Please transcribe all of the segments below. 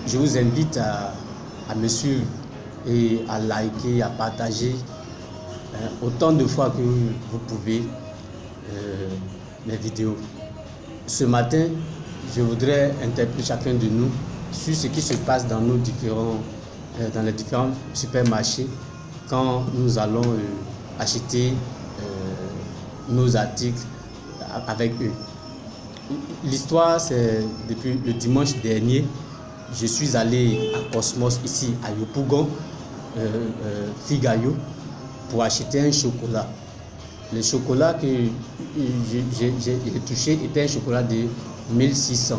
je vous invite à me suivre et à liker, à partager autant de fois que vous pouvez les vidéos. Ce matin, je voudrais interpeller chacun de nous sur ce qui se passe dans nos dans les différents supermarchés quand nous allons acheter nos articles avec eux. L'histoire, c'est depuis le dimanche dernier, je suis allé à Cosmos ici à Yopougon, Figayo, pour acheter un chocolat. Le chocolat que j'ai touché était un chocolat de 1600.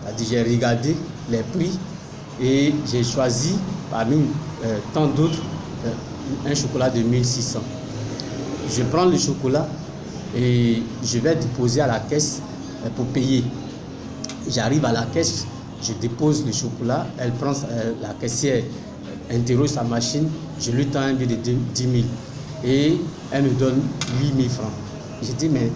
C'est-à-dire j'ai regardé les prix et j'ai choisi parmi tant d'autres un chocolat de 1600. Je prends le chocolat et je vais déposer à la caisse pour payer. J'arrive à la caisse, je dépose le chocolat, elle prend, la caissière interroge sa machine, je lui tends un billet de 10 000 et elle me donne 8 000 francs. J'ai dit, mais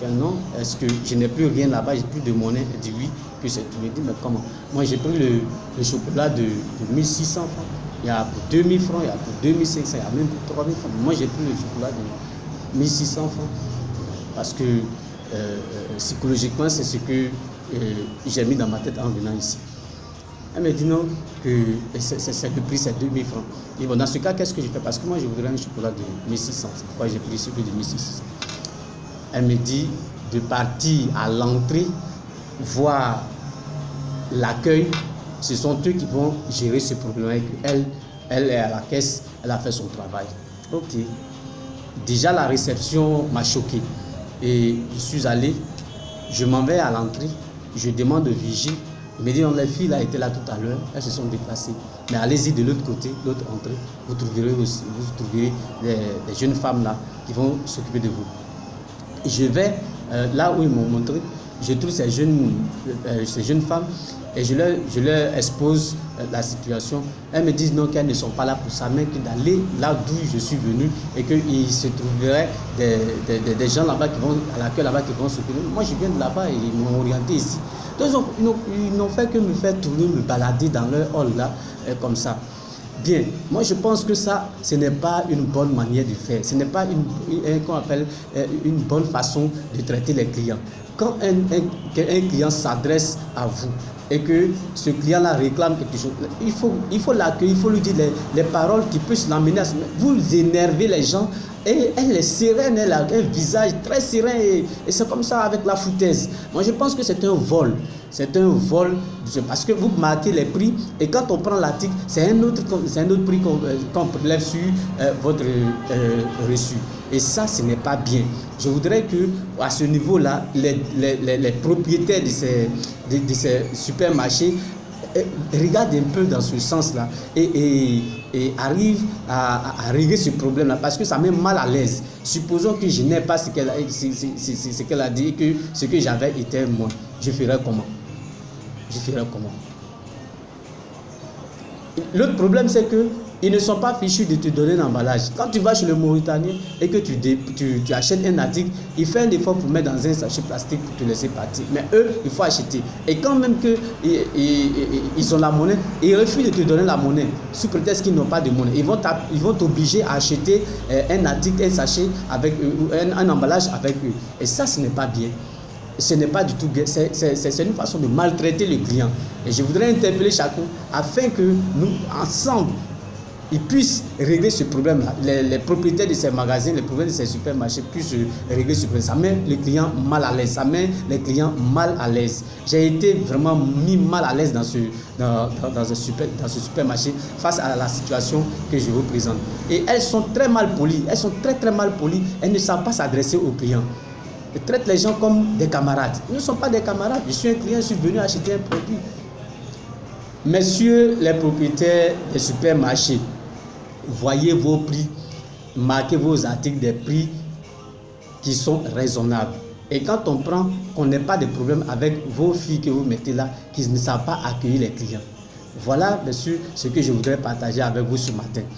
non, est-ce que je n'ai plus rien là-bas, j'ai plus de monnaie? Elle dit oui, puis c'est tout. Je dis, mais comment? Moi j'ai pris le chocolat de 1600 francs, il y a pour 2000 francs, il y a pour 2500, il y a même pour 3000 francs. Moi j'ai pris le chocolat de 1600 francs parce que psychologiquement c'est ce que j'ai mis dans ma tête en venant ici. Elle me dit non, que le prix c'est 2000 francs. Et bon, dans ce cas, qu'est-ce que je fais? Parce que moi je voudrais un chocolat de 1600, c'est pourquoi j'ai pris celui de 1600. Elle me dit de partir à l'entrée voir l'accueil. Ce sont eux qui vont gérer ce problème. Elle est à la caisse, elle a fait son travail. Ok. Déjà la réception m'a choqué. Et je suis allé, je m'en vais à l'entrée, je demande au vigile. Il me dit, non, les filles là étaient là tout à l'heure, elles se sont déplacées. Mais allez-y de l'autre côté, l'autre entrée, vous trouverez des jeunes femmes là qui vont s'occuper de vous. Je vais là où ils m'ont montré, je trouve ces jeunes femmes et je leur expose la situation. Elles me disent non, qu'elles ne sont pas là pour ça, mais d'aller là d'où je suis venu et qu'il se trouverait des gens là-bas qui vont à l'accueil là-bas qui vont s'occuper. Moi je viens de là-bas et ils m'ont orienté ici. Donc ils n'ont fait que me faire tourner, me balader dans leur hall là comme ça. Bien, moi je pense que ça, ce n'est pas une bonne manière de faire, ce n'est pas une bonne façon de traiter les clients. Quand un client s'adresse à vous et que ce client-là réclame quelque chose, il faut l'accueillir, il faut lui dire les paroles qui peuvent l'amener à se mettre. Vous énervez les gens et elle est sereine, elle a un visage très serein et c'est comme ça avec la foutaise. Moi je pense que c'est un vol. C'est un vol parce que vous marquez les prix et quand on prend l'article, c'est un autre prix qu'on prélève sur votre reçu. Et ça, ce n'est pas bien. Je voudrais que à ce niveau-là, les propriétaires de ces supermarchés regardent un peu dans ce sens-là et arrivent à régler ce problème-là parce que ça met mal à l'aise. Supposons que je n'ai pas ce qu'elle a dit et que ce que j'avais était moi. Je ferais comment? L'autre problème, c'est qu'ils ne sont pas fichus de te donner un emballage. Quand tu vas chez le Mauritanien et que tu achètes un article, il fait un effort pour mettre dans un sachet plastique pour te laisser partir. Mais eux, il faut acheter. Et quand même qu'ils ont la monnaie, ils refusent de te donner la monnaie sous prétexte qu'ils n'ont pas de monnaie. Ils vont t'obliger à acheter un article, un sachet, avec un emballage avec eux. Et ça, ce n'est pas bien. Ce n'est pas du tout bien, c'est une façon de maltraiter le client. Et je voudrais interpeller chacun afin que nous, ensemble, ils puissent régler ce problème-là. Les propriétaires de ces magasins, les propriétaires de ces supermarchés puissent régler ce problème. Ça met les clients mal à l'aise. Ça met les clients mal à l'aise. J'ai été vraiment mis mal à l'aise dans ce supermarché face à la situation que je vous présente. Et elles sont très mal polies. Elles sont très mal polies. Elles ne savent pas s'adresser aux clients. Ils traitent les gens comme des camarades. Ils ne sont pas des camarades. Je suis un client, je suis venu acheter un produit. Messieurs les propriétaires des supermarchés, voyez vos prix, marquez vos articles des prix qui sont raisonnables. Et quand on prend, qu'on n'ait pas de problème avec vos filles que vous mettez là, qui ne savent pas accueillir les clients. Voilà, messieurs, ce que je voudrais partager avec vous ce matin.